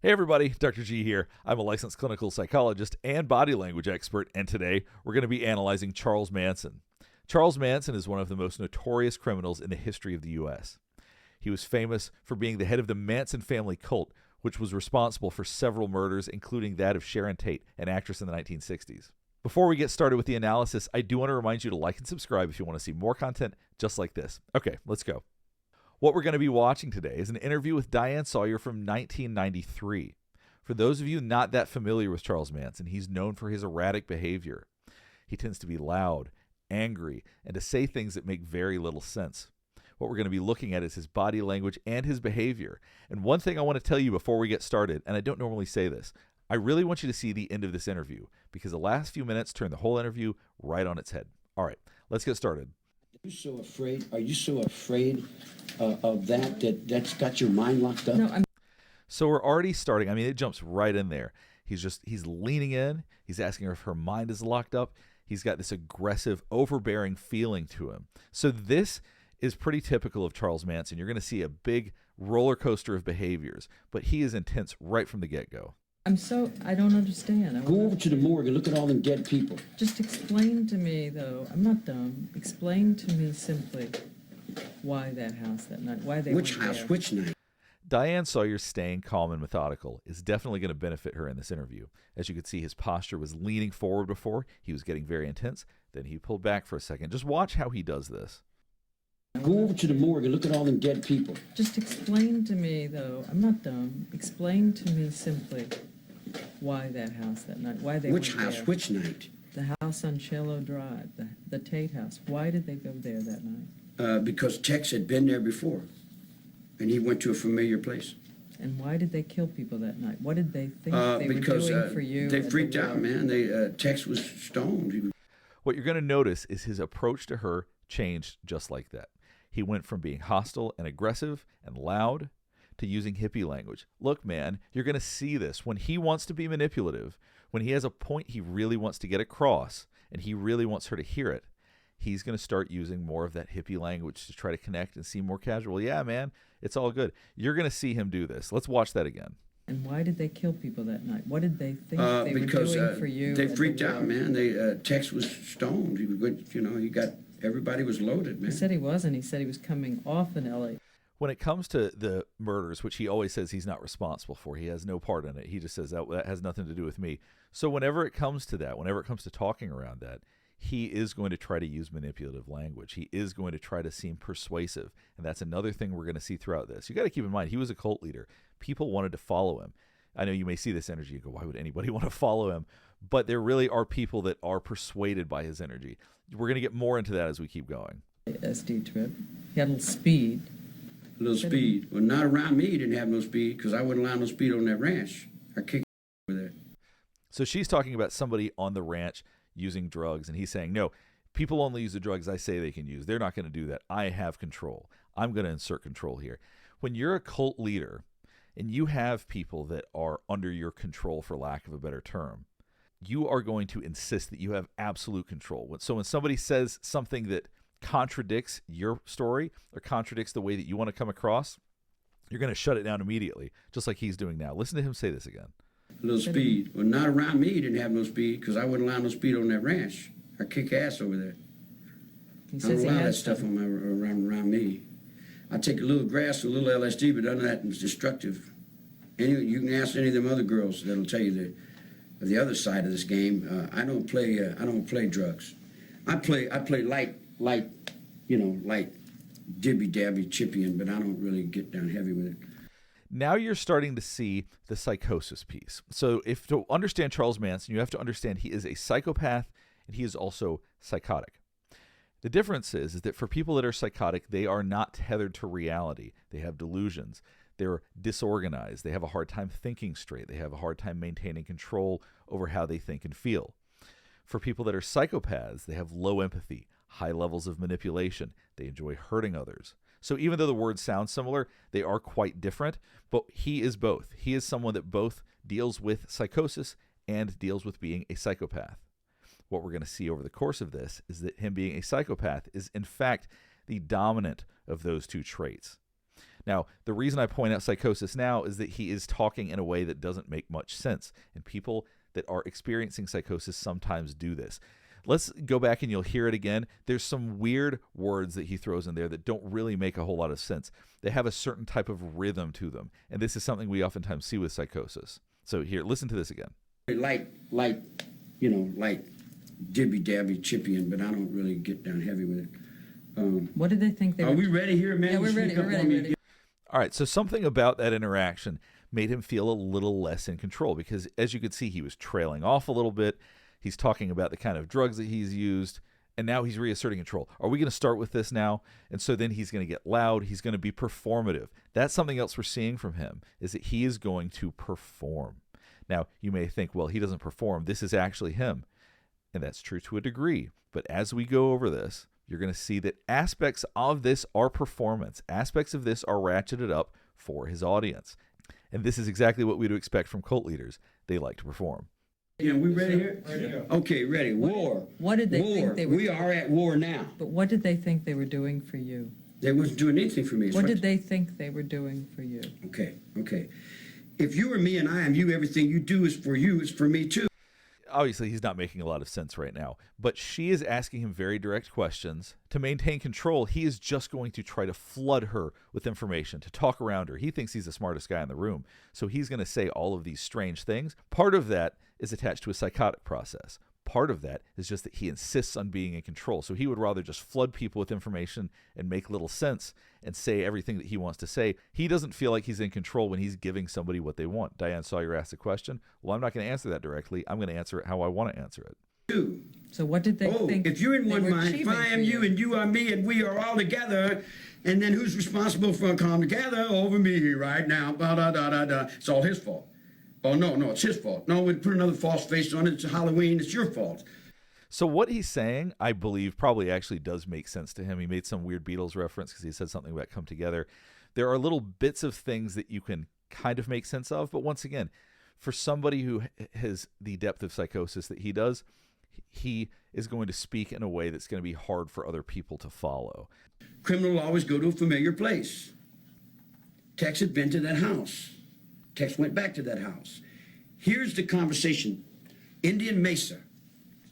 Hey everybody, Dr. G here. I'm a licensed clinical psychologist and body language expert, and today we're going to be analyzing Charles Manson. Charles Manson is one of the most notorious criminals in the history of the U.S. He was famous for being the head of the Manson family cult, which was responsible for several murders, including that of Sharon Tate, an actress in the 1960s. Before we get started with the analysis, I do want to remind you to like and subscribe if you want to see more content just like this. Okay, let's go. What we're going to be watching today is an interview with Diane Sawyer from 1993. For those of you not that familiar with Charles Manson, he's known for his erratic behavior. He tends to be loud, angry, and to say things that make very little sense. What we're going to be looking at is his body language and his behavior. And one thing I want to tell you before we get started, and I don't normally say this, I really want you to see the end of this interview because the last few minutes turn the whole interview right on its head. All right, let's get started. Are you so afraid of that's got your mind locked up? No, So we're already starting. I mean, it jumps right in there. He's leaning in. He's asking her if her mind is locked up. He's got this aggressive, overbearing feeling to him. So this is pretty typical of Charles Manson. You're going to see a big roller coaster of behaviors, but he is intense right from the get-go. I don't understand. Go over to the morgue and look at all them dead people. Just explain to me, though. I'm not dumb. Explain to me simply why that house that night. Why they Which went house? there. Which night? Diane Sawyer staying calm and methodical is definitely going to benefit her in this interview. As you can see, his posture was leaning forward before. He was getting very intense. Then he pulled back for a second. Just watch how he does this. Go over to the morgue and look at all them dead people. Just explain to me, though. I'm not dumb. Explain to me simply why that house that night. Why they Which went house? there. Which night? The house on Shallow Drive, the Tate house. Why did they go there that night? Because Tex had been there before, and he went to a familiar place. And why did they kill people that night? What did they think they Because were doing for you? they at the freaked out, war? man. Tex was stoned. What you're going to notice is his approach to her changed just like that. He went from being hostile and aggressive and loud to using hippie language. Look, man, you're going to see this. When he wants to be manipulative, when he has a point he really wants to get across, and he really wants her to hear it, he's going to start using more of that hippie language to try to connect and seem more casual. Yeah, man, it's all good. You're going to see him do this. Let's watch that again. And why did they kill people that night? What did they think they Because were doing for you? they at the freaked out, war? man. Tex was stoned. Everybody was loaded, man. He said he wasn't. He said he was coming off in L.A. When it comes to the murders, which he always says he's not responsible for, he has no part in it. He just says that has nothing to do with me. So whenever it comes to that, whenever it comes to talking around that, he is going to try to use manipulative language. He is going to try to seem persuasive. And that's another thing we're going to see throughout this. You got to keep in mind, he was a cult leader. People wanted to follow him. I know you may see this energy and go, why would anybody want to follow him? But there really are people that are persuaded by his energy. We're going to get more into that as we keep going. SD trip. He had a little speed. A little speed. Well, not around me. He didn't have no speed because I wouldn't allow no speed on that ranch. I kicked over there. So she's talking about somebody on the ranch using drugs, and he's saying, no, people only use the drugs I say they can use. They're not going to do that. I have control. I'm going to insert control here. When you're a cult leader and you have people that are under your control, for lack of a better term, you are going to insist that you have absolute control. So when somebody says something that contradicts your story or contradicts the way that you want to come across, you're going to shut it down immediately, just like he's doing now. Listen to him say this again. A little speed. Well, not around me. He didn't have no speed because I wouldn't allow no speed on that ranch. I kick ass over there. He I says don't he allow that has stuff some. around me. I take a little grass, a little LSD, but none of that is destructive. You can ask any of them other girls that'll tell you the other side of this game. I don't play drugs. I play light, light dibby dabby chipping, but I don't really get down heavy with it. Now you're starting to see the psychosis piece. So if to understand Charles Manson, you have to understand he is a psychopath and he is also psychotic. The difference is that for people that are psychotic, they are not tethered to reality. They have delusions. They're disorganized. They have a hard time thinking straight. They have a hard time maintaining control over how they think and feel. For people that are psychopaths, they have low empathy, high levels of manipulation. They enjoy hurting others. So even though the words sound similar, they are quite different, but he is both. He is someone that both deals with psychosis and deals with being a psychopath. What we're going to see over the course of this is that him being a psychopath is in fact the dominant of those two traits. Now, the reason I point out psychosis now is that he is talking in a way that doesn't make much sense. And people that are experiencing psychosis sometimes do this. Let's go back and you'll hear it again. There's some weird words that he throws in there that don't really make a whole lot of sense. They have a certain type of rhythm to them. And this is something we oftentimes see with psychosis. So here, listen to this again. Light, dibby-dabby, chippy, but I don't really get down heavy with it. What did they think they were? Are we ready here, man? Yeah, we're ready. We're ready. All right, so something about that interaction made him feel a little less in control because, as you could see, he was trailing off a little bit. He's talking about the kind of drugs that he's used, and now he's reasserting control. Are we going to start with this now? And so then he's going to get loud. He's going to be performative. That's something else we're seeing from him, is that he is going to perform. Now, you may think, well, he doesn't perform. This is actually him. And that's true to a degree. But as we go over this, you're going to see that aspects of this are performance. Aspects of this are ratcheted up for his audience. And this is exactly what we'd expect from cult leaders. They like to perform. Yeah, we ready here? Ready. Okay, ready. War. What did they think they were? We are at war now. But what did they think they were doing for you? They wasn't doing anything for me. What did they think they were doing for you? Okay. If you are me and I am you, everything you do is for you, is for me too. Obviously, he's not making a lot of sense right now, but she is asking him very direct questions. To maintain control, he is just going to try to flood her with information, to talk around her. He thinks he's the smartest guy in the room, so he's going to say all of these strange things. Part of that is attached to a psychotic process. Part of that is just that he insists on being in control, so he would rather just flood people with information and make little sense and say everything that he wants to say. He doesn't feel like he's in control when he's giving somebody what they want. Diane Sawyer asked a question. Well, I'm not going to answer that directly. I'm going to answer it how I want to answer it. So what did they think? If you're in one mind, if I am you and you are me and we are all together, and then who's responsible for come together over me right now? It's all his fault. Oh, no, it's his fault. No, we put another false face on it. It's Halloween. It's your fault. So what he's saying, I believe, probably actually does make sense to him. He made some weird Beatles reference because he said something about come together. There are little bits of things that you can kind of make sense of. But once again, for somebody who has the depth of psychosis that he does, he is going to speak in a way that's going to be hard for other people to follow. Criminal will always go to a familiar place. Tex had been to that house. Tex went back to that house. Here's the conversation. Indian Mesa.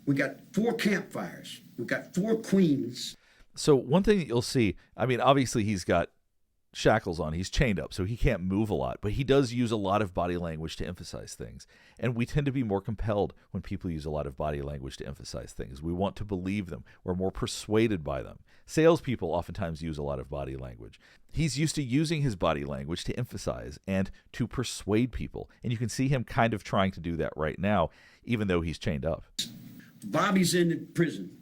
We got 4 campfires. We got 4 queens. So one thing that you'll see, I mean, obviously he's got shackles on. He's chained up, so he can't move a lot. But he does use a lot of body language to emphasize things. And we tend to be more compelled when people use a lot of body language to emphasize things. We want to believe them. We're more persuaded by them. Salespeople oftentimes use a lot of body language. He's used to using his body language to emphasize and to persuade people. And you can see him kind of trying to do that right now, even though he's chained up. Bobby's in prison.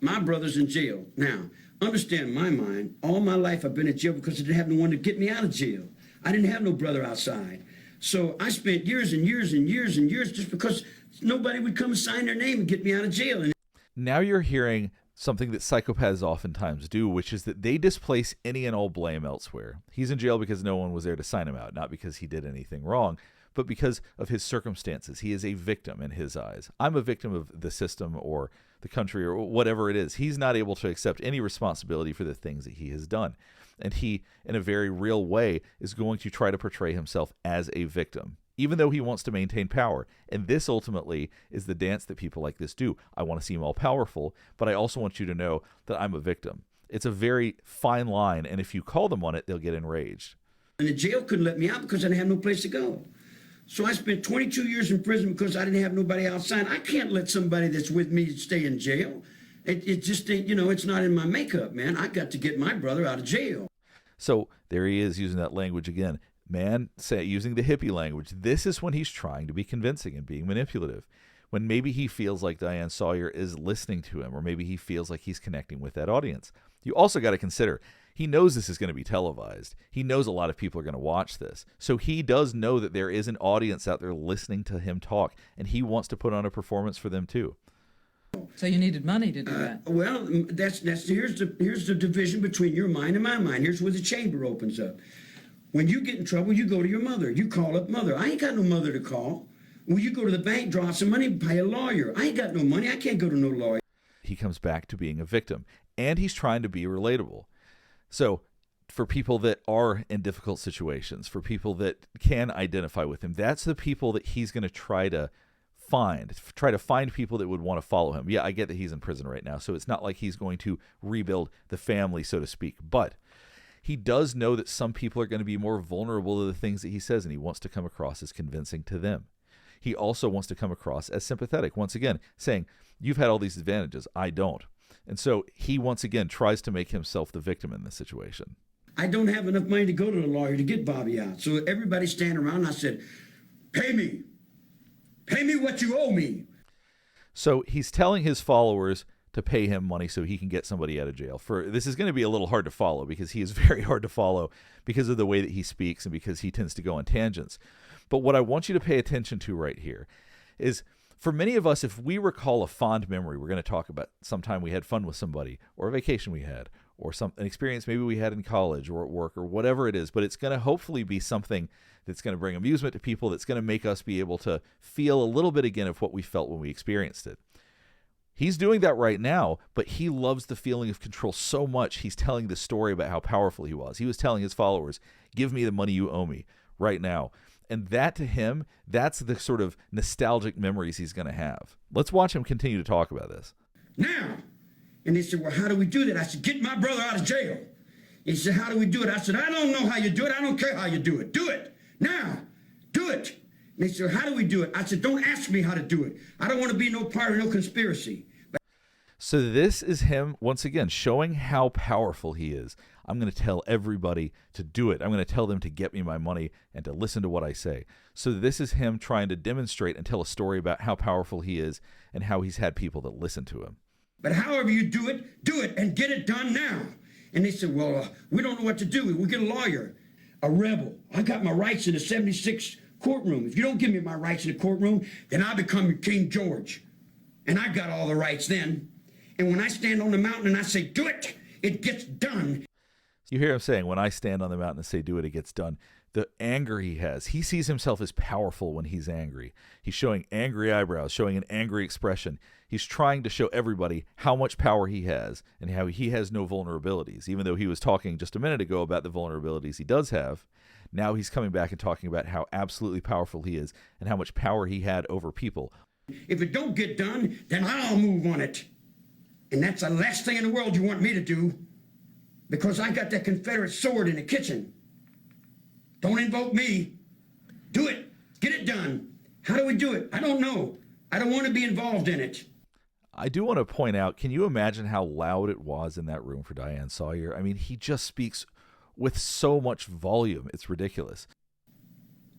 My brother's in jail. Now, understand my mind. All my life I've been in jail because I didn't have no one to get me out of jail. I didn't have no brother outside. So I spent years and years and years and years just because nobody would come and sign their name and get me out of jail. And now you're hearing something that psychopaths oftentimes do, which is that they displace any and all blame elsewhere. He's in jail because no one was there to sign him out, not because he did anything wrong, but because of his circumstances. He is a victim in his eyes. I'm a victim of the system or the country or whatever it is. He's not able to accept any responsibility for the things that he has done. And he, in a very real way, is going to try to portray himself as a victim, even though he wants to maintain power. And this ultimately is the dance that people like this do. I want to seem all powerful, but I also want you to know that I'm a victim. It's a very fine line, and if you call them on it, they'll get enraged. And the jail couldn't let me out because I didn't have no place to go. So I spent 22 years in prison because I didn't have nobody outside. I can't let somebody that's with me stay in jail. It just ain't, it's not in my makeup, man. I got to get my brother out of jail. So there he is using that language again. Man, using the hippie language. This is when he's trying to be convincing and being manipulative. When maybe he feels like Diane Sawyer is listening to him, or maybe he feels like he's connecting with that audience. You also got to consider, he knows this is going to be televised. He knows a lot of people are going to watch this. So he does know that there is an audience out there listening to him talk, and he wants to put on a performance for them too. So you needed money to do that. Well, here's the division between your mind and my mind. Here's where the chamber opens up. When you get in trouble, you go to your mother. You call up mother. I ain't got no mother to call. Well, you go to the bank, draw some money, pay a lawyer. I ain't got no money. I can't go to no lawyer. He comes back to being a victim, and he's trying to be relatable. So for people that are in difficult situations, for people that can identify with him. That's the people that he's going to try to find people that would want to follow him. Yeah, I get that he's in prison right now, so it's not like he's going to rebuild the family, so to speak. But he does know that some people are going to be more vulnerable to the things that he says, and he wants to come across as convincing to them. He also wants to come across as sympathetic, once again, saying, you've had all these advantages, I don't. And so he, once again, tries to make himself the victim in this situation. I don't have enough money to go to the lawyer to get Bobby out. So everybody standing around, and I said, pay me. Pay me what you owe me. So he's telling his followers to pay him money so he can get somebody out of jail. This is going to be a little hard to follow, because he is very hard to follow because of the way that he speaks and because he tends to go on tangents. But what I want you to pay attention to right here is, for many of us, if we recall a fond memory, we're going to talk about sometime we had fun with somebody, or a vacation we had, or an experience maybe we had in college or at work, or whatever it is, but it's going to hopefully be something that's going to bring amusement to people, that's going to make us be able to feel a little bit again of what we felt when we experienced it. He's doing that right now, but he loves the feeling of control so much, he's telling the story about how powerful he was. He was telling his followers, give me the money you owe me right now. And that, to him, that's the sort of nostalgic memories he's going to have. Let's watch him continue to talk about this. Now. And they said, well, how do we do that? I said, get my brother out of jail. He said, how do we do it? I said, I don't know how you do it. I don't care how you do it. Do it. Now. Do it. And they said, how do we do it? I said, don't ask me how to do it. I don't want to be no part of no conspiracy. So this is him, once again, showing how powerful he is. I'm going to tell everybody to do it. I'm going to tell them to get me my money and to listen to what I say. So this is him trying to demonstrate and tell a story about how powerful he is and how he's had people that listen to him. But however you do it and get it done now. And they said, well, we don't know what to do. We'll get a lawyer, a rebel. I got my rights in the 76 courtroom. If you don't give me my rights in the courtroom, then I become King George. And I got all the rights then. And when I stand on the mountain and I say, do it, it gets done. You hear him saying, when I stand on the mountain and say, do it, it gets done. The anger he has. He sees himself as powerful when he's angry. He's showing angry eyebrows, showing an angry expression. He's trying to show everybody how much power he has and how he has no vulnerabilities. Even though he was talking just a minute ago about the vulnerabilities he does have, now he's coming back and talking about how absolutely powerful he is and how much power he had over people. If it don't get done, then I'll move on it. And that's the last thing in the world you want me to do, because I got that Confederate sword in the kitchen. Don't invoke me. Do it. Get it done. How do we do it? I don't know. I don't want to be involved in it. I do want to point out, can you imagine how loud it was in that room for Diane Sawyer? I mean, he just speaks with so much volume. It's ridiculous.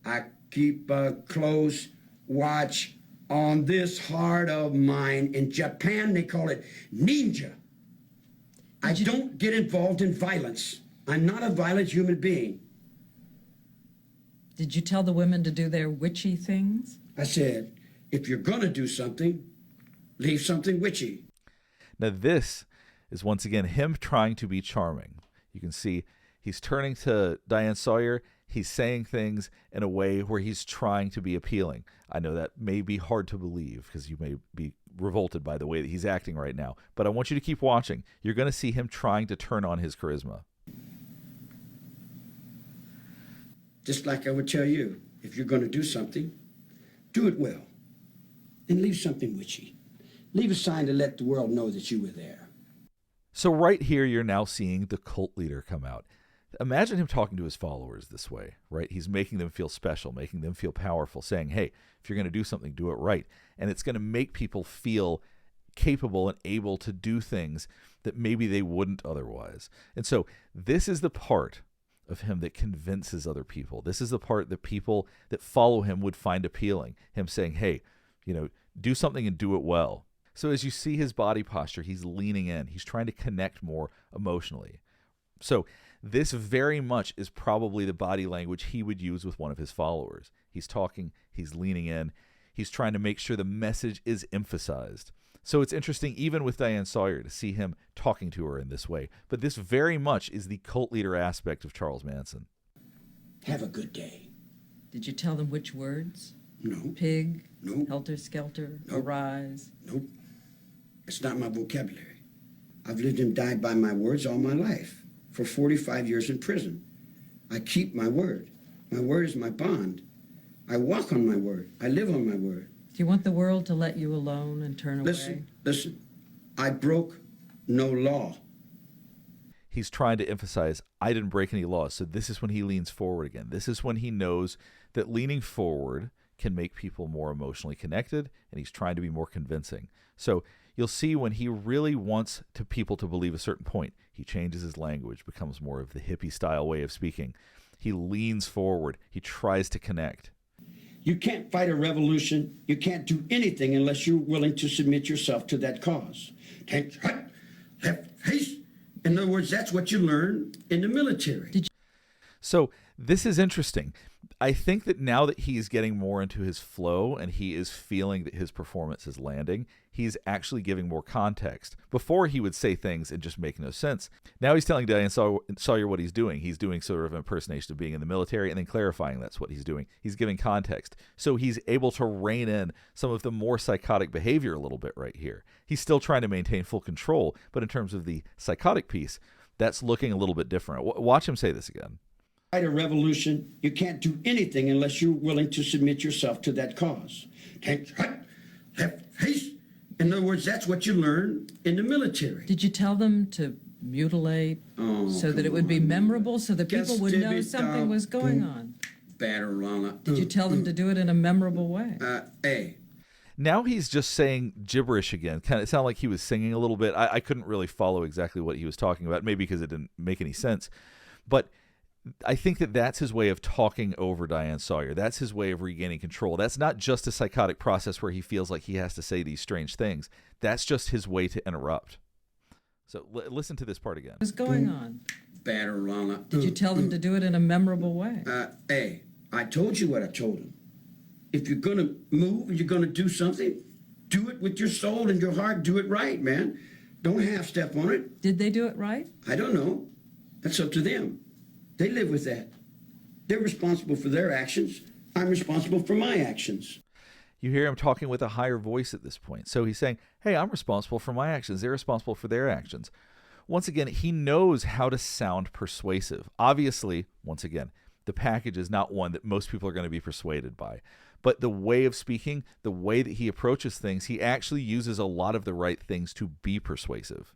I keep a close watch on this heart of mine. In Japan, they call it ninja. I don't get involved in violence. I'm not a violent human being. Did you tell the women to do their witchy things? I said, if you're going to do something, leave something witchy. Now this is once again him trying to be charming. You can see he's turning to Diane Sawyer. He's saying things in a way where he's trying to be appealing. I know that may be hard to believe because you may be revolted by the way that he's acting right now, but I want you to keep watching. You're going to see him trying to turn on his charisma. Just like I would tell you, if you're going to do something, do it well. And leave something witchy. Leave a sign to let the world know that you were there. So right here, you're now seeing the cult leader come out. Imagine him talking to his followers this way, right? He's making them feel special, making them feel powerful, saying, hey, if you're going to do something, do it right. And it's going to make people feel capable and able to do things that maybe they wouldn't otherwise. And so this is the part of him that convinces other people. This is the part that people that follow him would find appealing. Him saying, hey, do something and do it well. So as you see his body posture, he's leaning in. He's trying to connect more emotionally. So this very much is probably the body language he would use with one of his followers. He's talking, he's leaning in, he's trying to make sure the message is emphasized. So it's interesting, even with Diane Sawyer, to see him talking to her in this way. But this very much is the cult leader aspect of Charles Manson. Have a good day. Did you tell them which words? No. Pig? No. Helter-skelter? Nope. Arise? Nope. It's not my vocabulary. I've lived and died by my words all my life. for 45 years in prison. I keep my word. My word is my bond. I walk on my word. I live on my word. Do you want the world to let you alone and turn away? Listen. I broke no law. He's trying to emphasize, I didn't break any laws. So this is when he leans forward again. This is when he knows that leaning forward can make people more emotionally connected, and he's trying to be more convincing. So you'll see when he really wants people to believe a certain point, he changes his language, becomes more of the hippie-style way of speaking. He leans forward. He tries to connect. You can't fight a revolution. You can't do anything unless you're willing to submit yourself to that cause. Take right, left, haste. In other words, that's what you learn in the military. So this is interesting. I think that now that he's getting more into his flow and he is feeling that his performance is landing, he's actually giving more context. Before, he would say things and just make no sense. Now he's telling Diane Sawyer what he's doing. He's doing sort of an impersonation of being in the military and then clarifying that's what he's doing. He's giving context. So he's able to rein in some of the more psychotic behavior a little bit right here. He's still trying to maintain full control, but in terms of the psychotic piece, that's looking a little bit different. Watch him say this again. Fight a revolution. You can't do anything unless you're willing to submit yourself to that cause. Take right, left, haste. In other words, that's what you learn in the military. Did you tell them to mutilate so that it would be memorable, so that people would know something was going on? Did you tell them to do it in a memorable way? Now he's just saying gibberish again. It sounded like he was singing a little bit. I couldn't really follow exactly what he was talking about, maybe because it didn't make any sense. But I think that that's his way of talking over Diane Sawyer. That's his way of regaining control. That's not just a psychotic process where he feels like he has to say these strange things. That's just his way to interrupt. So listen to this part again. What's going on? Did Did you tell them to do it in a memorable way? I told you what I told him. If you're going to move and you're going to do something, do it with your soul and your heart. Do it right, man. Don't half-step on it. Did they do it right? I don't know. That's up to them. They live with that. They're responsible for their actions. I'm responsible for my actions. You hear him talking with a higher voice at this point. So he's saying, hey, I'm responsible for my actions. They're responsible for their actions. Once again, he knows how to sound persuasive. Obviously, once again, the package is not one that most people are going to be persuaded by. But the way of speaking, the way that he approaches things, he actually uses a lot of the right things to be persuasive.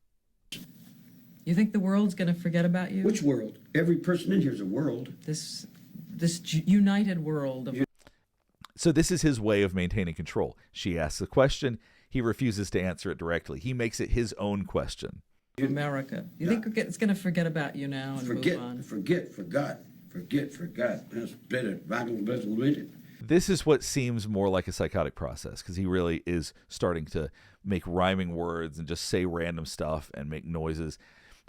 You think the world's going to forget about you? Which world? Every person in here is a world. This united world. So this is his way of maintaining control. She asks a question. He refuses to answer it directly. He makes it his own question. America. You think it's going to forget about you now and move on? Forget, forgot. That's better. This is what seems more like a psychotic process, because he really is starting to make rhyming words and just say random stuff and make noises,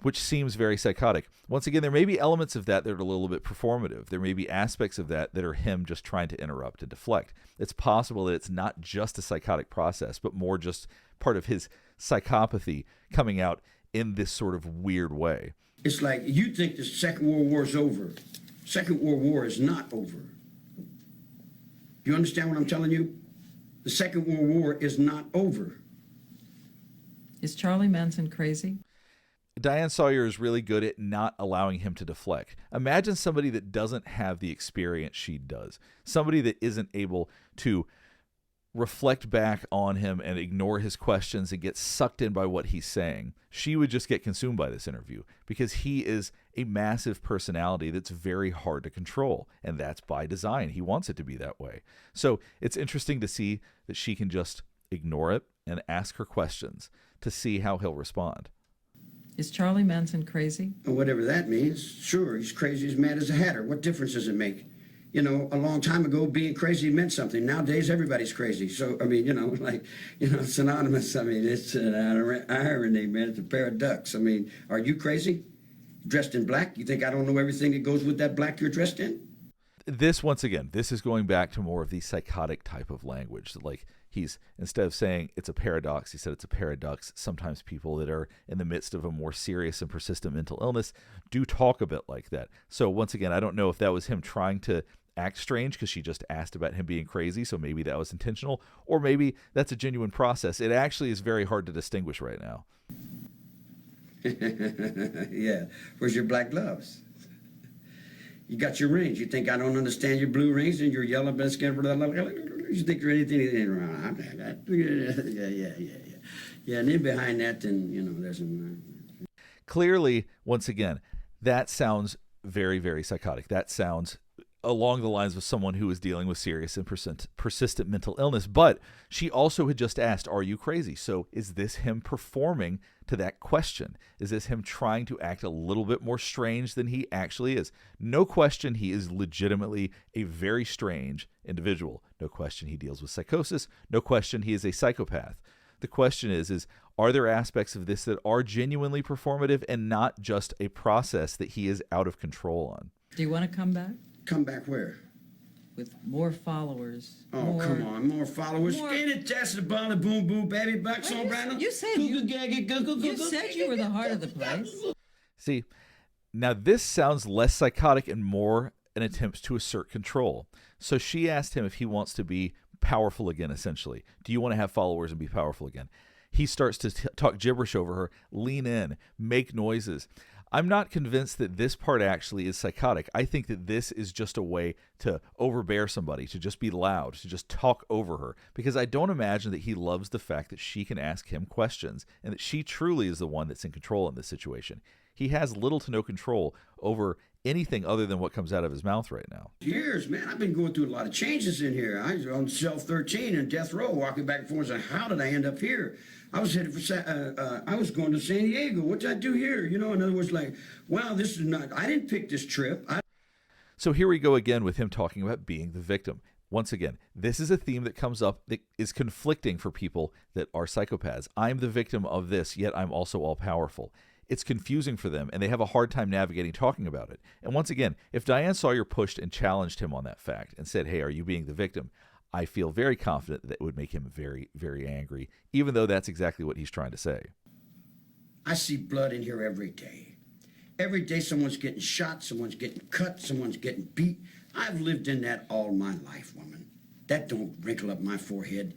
which seems very psychotic. Once again, there may be elements of that that are a little bit performative. There may be aspects of that that are him just trying to interrupt and deflect. It's possible that it's not just a psychotic process, but more just part of his psychopathy coming out in this sort of weird way. It's like you think the Second World War is over. Second World War is not over. Do you understand what I'm telling you? The Second World War is not over. Is Charlie Manson crazy? Diane Sawyer is really good at not allowing him to deflect. Imagine somebody that doesn't have the experience she does. Somebody that isn't able to reflect back on him and ignore his questions and get sucked in by what he's saying. She would just get consumed by this interview because he is a massive personality that's very hard to control, and that's by design. He wants it to be that way. So it's interesting to see that she can just ignore it and ask her questions to see how he'll respond. Is Charlie Manson crazy? Whatever that means. Sure, he's crazy as mad as a hatter. What difference does it make? You know, a long time ago, being crazy meant something. Nowadays, everybody's crazy. So, I mean, it's synonymous. I mean, it's an irony, man. It's a pair of ducks. I mean, are you crazy? Dressed in black? You think I don't know everything that goes with that black you're dressed in? This, once again, this is going back to more of the psychotic type of language. Like, he's, instead of saying it's a paradox, he said it's a paradox. Sometimes people that are in the midst of a more serious and persistent mental illness do talk a bit like that. So once again, I don't know if that was him trying to act strange because she just asked about him being crazy, so maybe that was intentional, or maybe that's a genuine process. It actually is very hard to distinguish right now. Yeah. Where's your black gloves? You got your rings. You think I don't understand your blue rings and your yellow biscuit? You think you're anything wrong? Yeah. And then behind that, then, there's Clearly, once again, that sounds very, very psychotic. That sounds along the lines of someone who is dealing with serious and persistent mental illness. But she also had just asked, are you crazy? So is this him performing to that question? Is this him trying to act a little bit more strange than he actually is? No question, he is legitimately a very strange individual. No question he deals with psychosis. No question he is a psychopath. The question is are there aspects of this that are genuinely performative and not just a process that he is out of control on? Do you want to come back? Come back where? With more followers. Oh, come on, more followers. Ain't it just a ball of boom boom baby bucks on Brandon? You said you were the heart of the place. See, now this sounds less psychotic and more an attempt to assert control. So she asked him if he wants to be powerful again, essentially. Do you want to have followers and be powerful again? He starts to talk gibberish over her, lean in, make noises. I'm not convinced that this part actually is psychotic. I think that this is just a way to overbear somebody, to just be loud, to just talk over her, because I don't imagine that he loves the fact that she can ask him questions and that she truly is the one that's in control in this situation. He has little to no control over anything other than what comes out of his mouth right now. Years, man. I've been going through a lot of changes in here. I was on cell 13 in death row, walking back and forth, saying, how did I end up here? I was headed for, I was going to San Diego. What did I do here? In other words, like, wow, this is not, I didn't pick this trip. So here we go again with him talking about being the victim. Once again, this is a theme that comes up that is conflicting for people that are psychopaths. I'm the victim of this, yet I'm also all-powerful. It's confusing for them, and they have a hard time navigating talking about it. And once again, if Diane Sawyer pushed and challenged him on that fact and said, hey, are you being the victim? I feel very confident that it would make him very, very angry, even though that's exactly what he's trying to say. I see blood in here every day. Every day someone's getting shot, someone's getting cut, someone's getting beat. I've lived in that all my life, woman. That don't wrinkle up my forehead.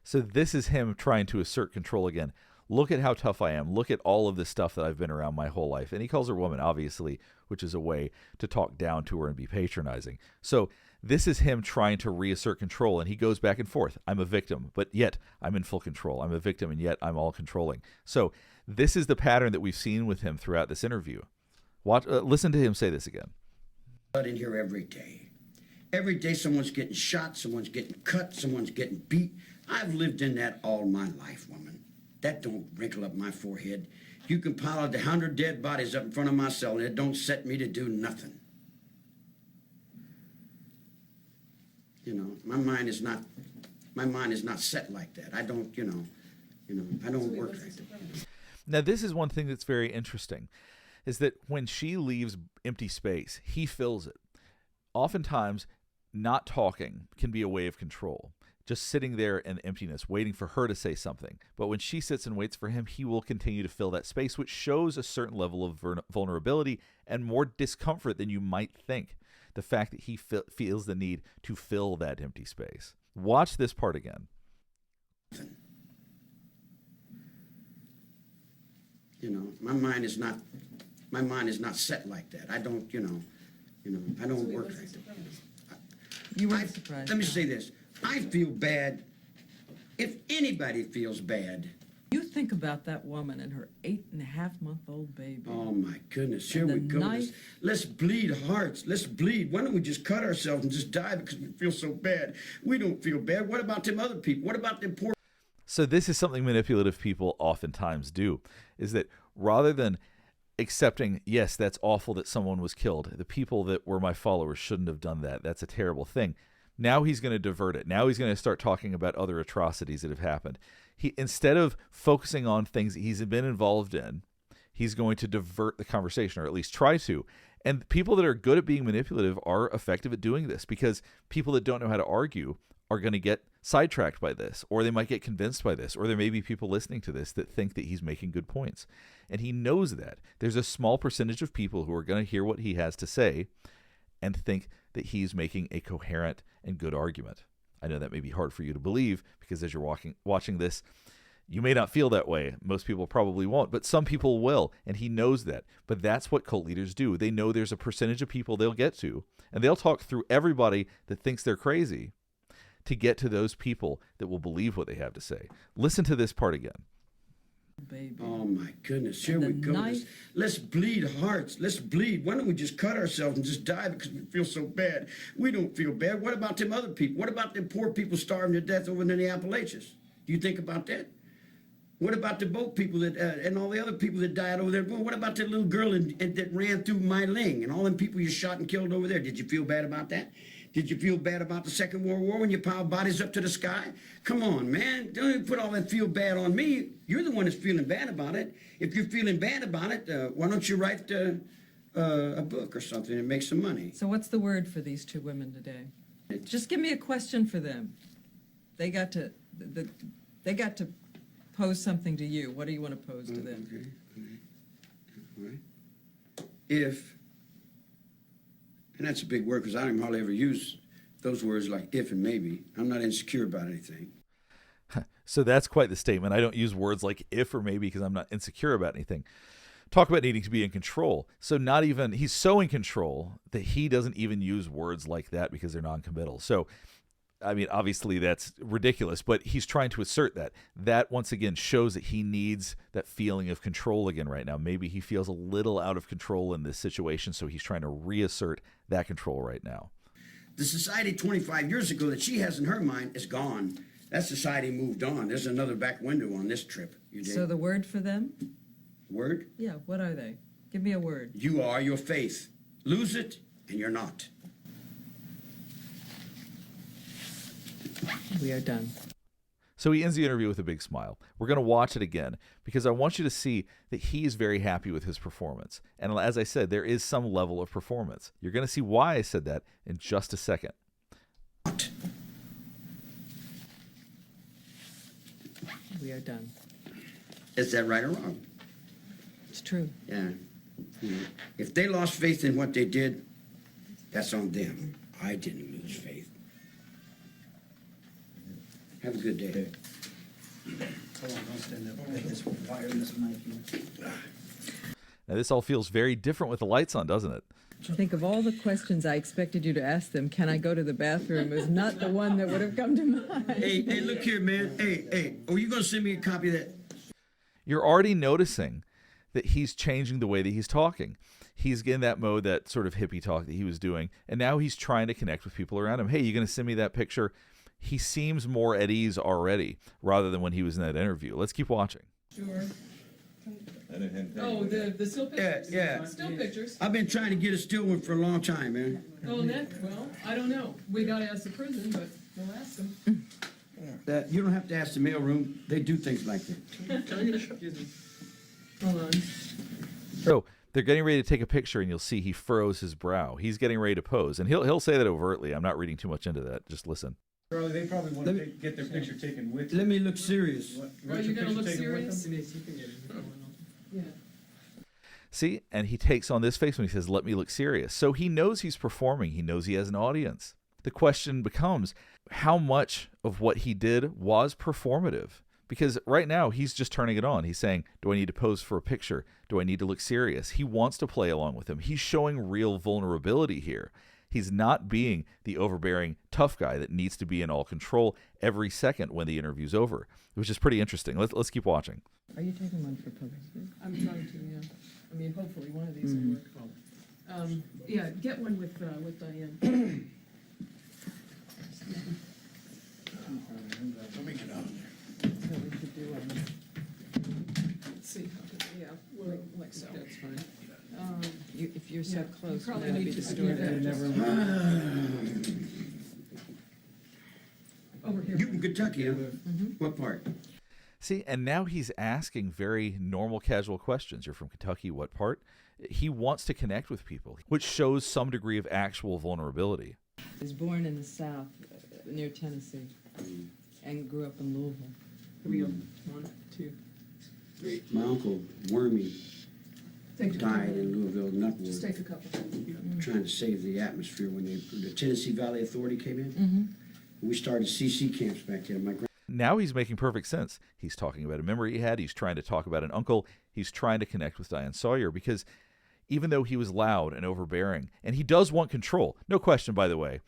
So this is him trying to assert control again. Look at how tough I am. Look at all of this stuff that I've been around my whole life. And he calls her woman, obviously, which is a way to talk down to her and be patronizing. So this is him trying to reassert control, and he goes back and forth. I'm a victim, but yet I'm in full control. I'm a victim, and yet I'm all controlling. So this is the pattern that we've seen with him throughout this interview. Listen to him say this again. Blood in here every day. Every day someone's getting shot, someone's getting cut, someone's getting beat. I've lived in that all my life, woman. That don't wrinkle up my forehead. You can pile 100 dead bodies up in front of my cell, and it don't set me to do nothing. My mind is not set like that. I don't, I don't work like that. Now, this is one thing that's very interesting, is that when she leaves empty space, he fills it. Oftentimes, not talking can be a way of control. Just sitting there in emptiness, waiting for her to say something. But when she sits and waits for him, he will continue to fill that space, which shows a certain level of vulnerability and more discomfort than you might think. The fact that he feels the need to fill that empty space. Watch this part again. My mind is not set like that. I don't, I don't work like that. You weren't surprised. Let me say this. I feel bad if anybody feels bad. You think about that woman and her 8.5-month-old baby. Oh, my goodness. Here we go. Let's bleed hearts. Let's bleed. Why don't we just cut ourselves and just die because we feel so bad? We don't feel bad. What about them other people? What about them poor... So this is something manipulative people oftentimes do, is that rather than accepting, yes, that's awful that someone was killed, the people that were my followers shouldn't have done that, that's a terrible thing, now he's going to divert it. Now he's going to start talking about other atrocities that have happened. Instead of focusing on things that he's been involved in, he's going to divert the conversation, or at least try to. And people that are good at being manipulative are effective at doing this, because people that don't know how to argue are going to get sidetracked by this, or they might get convinced by this, or there may be people listening to this that think that he's making good points. And he knows that. There's a small percentage of people who are going to hear what he has to say and think that he's making a coherent and good argument. I know that may be hard for you to believe, because as you're watching this, You may not feel that way. Most people probably won't, but some people will, and he knows that. But that's what cult leaders do. They know there's a percentage of people they'll get to, and they'll talk through everybody that thinks they're crazy to get to those people that will believe what they have to say. Listen to this part again. Baby. Oh my goodness, here we go. Let's bleed hearts. Let's bleed. Why don't we just cut ourselves and just die because we feel so bad? We don't feel bad. What about them other people? What about them poor people starving to death over in the Appalachians? Do you think about that? What about the boat people that and all the other people that died over there? Well, what about that little girl that ran through Mylene and all them people you shot and killed over there? Did you feel bad about that? Did you feel bad about the Second World War when you piled bodies up to the sky? Come on, man. Don't even put all that feel bad on me. You're the one that's feeling bad about it. If you're feeling bad about it, why don't you write a book or something and make some money? So what's the word for these two women today? Just give me a question for them. They got to pose something to you. What do you want to pose to them? Okay. All right. If, and that's a big word because I don't hardly ever use those words like if and maybe. I'm not insecure about anything. So that's quite the statement. I don't use words like if or maybe because I'm not insecure about anything. Talk about needing to be in control. So he's so in control that he doesn't even use words like that because they're non-committal. So, I mean, obviously that's ridiculous, but he's trying to assert that. That, once again, shows that he needs that feeling of control again right now. Maybe he feels a little out of control in this situation, so he's trying to reassert that control right now. The society 25 years ago that she has in her mind is gone. That society moved on. There's another back window on this trip. You dig? So the word for them? Word? Yeah, what are they? Give me a word. You are your faith. Lose it, and you're not. We are done. So he ends the interview with a big smile. We're going to watch it again because I want you to see that he is very happy with his performance. And as I said, there is some level of performance. You're going to see why I said that in just a second. We are done. Is that right or wrong? It's true. Yeah. If they lost faith in what they did, that's on them. I didn't lose faith. Have a good day. Hold on, don't stand up. Get this wireless mic here. Now, this all feels very different with the lights on, doesn't it? Think of all the questions I expected you to ask them. Can I go to the bathroom? Is not the one that would have come to mind. Hey, look here, man. Hey, are you going to send me a copy of that? You're already noticing that he's changing the way that he's talking. He's in that mode, that sort of hippie talk that he was doing, and now he's trying to connect with people around him. Hey, you going to send me that picture? He seems more at ease already rather than when he was in that interview. Let's keep watching. Sure. Oh, the still pictures? Yeah. Still pictures. I've been trying to get a still one for a long time, man. Oh, well, I don't know. We got to ask the prison, but we'll ask them. You don't have to ask the mailroom. They do things like that. Can I get a shot? Excuse me. Hold on. So they're getting ready to take a picture, and you'll see he furrows his brow. He's getting ready to pose, and he'll say that overtly. I'm not reading too much into that. Just listen. Charlie, they probably want to get their picture taken with you. Let me look serious. Are you going to look serious? Yeah. See, and he takes on this face when he says, let me look serious. So he knows he's performing. He knows he has an audience. The question becomes, how much of what he did was performative? Because right now, he's just turning it on. He's saying, do I need to pose for a picture? Do I need to look serious? He wants to play along with him. He's showing real vulnerability here. He's not being the overbearing, tough guy that needs to be in all control every second when the interview's over, which is pretty interesting. Let's keep watching. Are you taking one for publicity? I'm trying to, yeah. I mean, hopefully one of these will work. Yeah, get one with Diane. Let me get out there. That's what we should do. Let's see. Yeah, well, like so. That's fine. If you're so close, you probably then it'd be need to distorted. Over here. You from Kentucky, huh? What part? See, and now he's asking very normal, casual questions. You're from Kentucky, what part? He wants to connect with people, which shows some degree of actual vulnerability. He was born in the South, near Tennessee, and grew up in Louisville. Here we go. 1, 2. My uncle, Wormy, Take a died couple. in Louisville, Just Nuckwood, take a couple. trying to save the atmosphere when the Tennessee Valley Authority came in. Mm-hmm. We started CC camps back there. Now he's making perfect sense. He's talking about a memory he had. He's trying to talk about an uncle. He's trying to connect with Diane Sawyer because even though he was loud and overbearing, and he does want control, no question, by the way,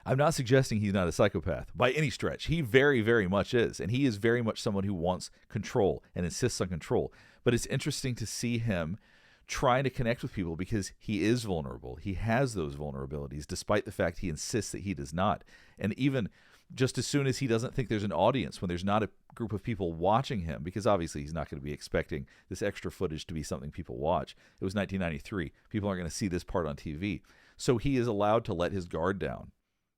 I'm not suggesting he's not a psychopath by any stretch. He very, very much is, and he is very much someone who wants control and insists on control. But it's interesting to see him trying to connect with people because he is vulnerable. He has those vulnerabilities, despite the fact he insists that he does not. And even just as soon as he doesn't think there's an audience, when there's not a group of people watching him, because obviously he's not going to be expecting this extra footage to be something people watch. It was 1993. People aren't going to see this part on TV. So he is allowed to let his guard down.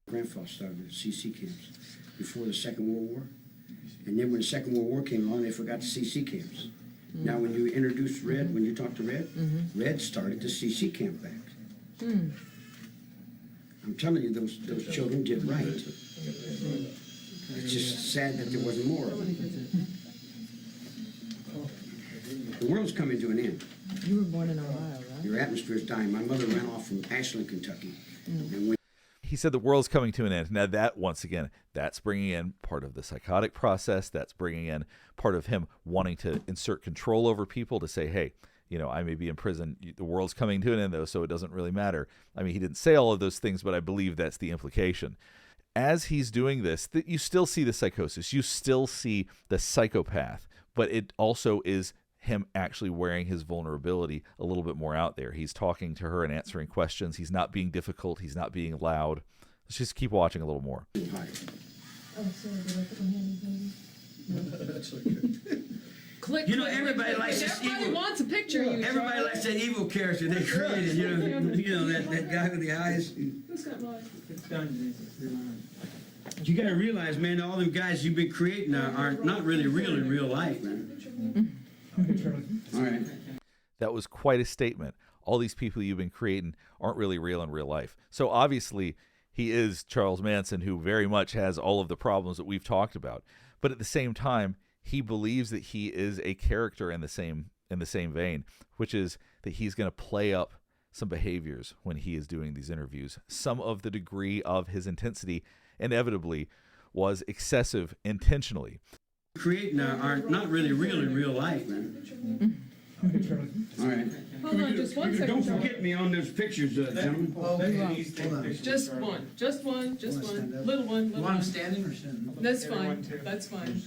Grandfather started the CC camps before the Second World War. And then when the Second World War came along, they forgot the CC camps. Now, when you introduced Red, when you talked to Red, Red started the CC camp back. I'm telling you, those children did right. It's just sad that there wasn't more of them. The world's coming to an end. You were born in Ohio, right? Your atmosphere is dying. My mother ran off from Ashland, Kentucky. And when He said the world's coming to an end. Now that, once again, that's bringing in part of the psychotic process. That's bringing in part of him wanting to insert control over people to say, hey, you know, I may be in prison. The world's coming to an end, though, so it doesn't really matter. I mean, he didn't say all of those things, but I believe that's the implication. As he's doing this, you still see the psychosis. You still see the psychopath, but it also is him actually wearing his vulnerability a little bit more out there. He's talking to her and answering questions. He's not being difficult. He's not being loud. Let's just keep watching a little more. Oh, sorry, did I put my hand in the That's okay. Click. You know, click, everybody click, likes click. this Everybody evil- wants a picture of you. everybody Charlie. likes that evil character they created, you know that guy with the eyes. Who's got mine? It's done, Jason. You gotta realize, man, all them guys you've been creating are not really real in real life, man. All right. That was quite a statement. All these people you've been creating aren't really real in real life. So obviously, he is Charles Manson, who very much has all of the problems that we've talked about. But at the same time, he believes that he is a character in the same vein, which is that he's going to play up some behaviors when he is doing these interviews. Some of the degree of his intensity inevitably was excessive intentionally. Creating are not really real in real life, man. All right. Hold on, just one second. Don't Charlie. forget me on those pictures, gentlemen. Okay, Just one, just one, just one, stand up? little one, You little want him one. standing or sitting? That's fine, that's fine.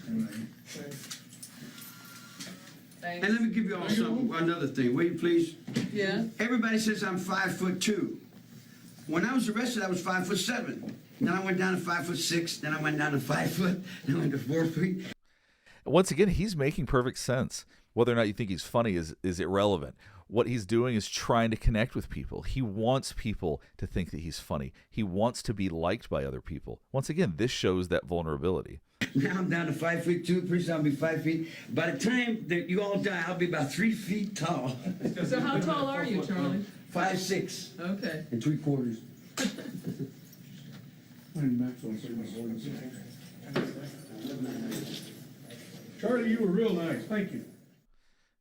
And Thanks. let me give you all something, another thing. Will you please? Yeah? Everybody says I'm 5'2". When I was arrested, I was 5'7". Then I went down to 5'6". Then I went down to 5 foot. Then I went to 4 feet. Once again, he's making perfect sense. Whether or not you think he's funny is irrelevant. What he's doing is trying to connect with people. He wants people to think that he's funny. He wants to be liked by other people. Once again, this shows that vulnerability. Now I'm down to 5'2". Pretty soon I'll be 5 feet. By the time that you all die, I'll be about 3 feet tall. So how tall are you, Charlie? 5'6" Okay. and 3/4. Charlie, you were real nice. Thank you.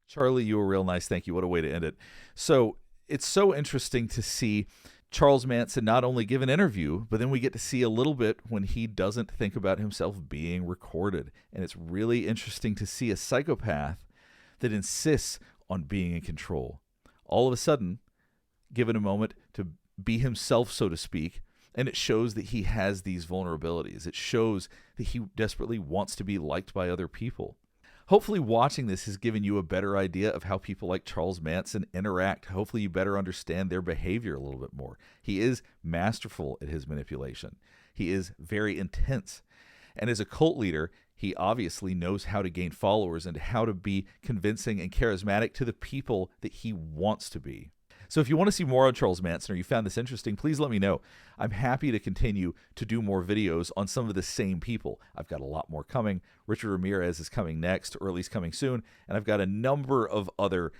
Charlie, you were real nice. Thank you. What a way to end it. So it's so interesting to see Charles Manson not only give an interview, but then we get to see a little bit when he doesn't think about himself being recorded. And it's really interesting to see a psychopath that insists on being in control. All of a sudden, given a moment to be himself, so to speak, and it shows that he has these vulnerabilities. It shows that he desperately wants to be liked by other people. Hopefully watching this has given you a better idea of how people like Charles Manson interact. Hopefully you better understand their behavior a little bit more. He is masterful at his manipulation. He is very intense. And as a cult leader, he obviously knows how to gain followers and how to be convincing and charismatic to the people that he wants to be. So if you want to see more on Charles Manson or you found this interesting, please let me know. I'm happy to continue to do more videos on some of the same people. I've got a lot more coming. Richard Ramirez is coming next, or at least coming soon, and I've got a number of other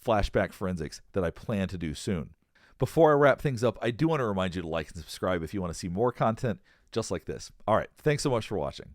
flashback forensics that I plan to do soon. Before I wrap things up, I do want to remind you to like and subscribe if you want to see more content just like this. All right, thanks so much for watching.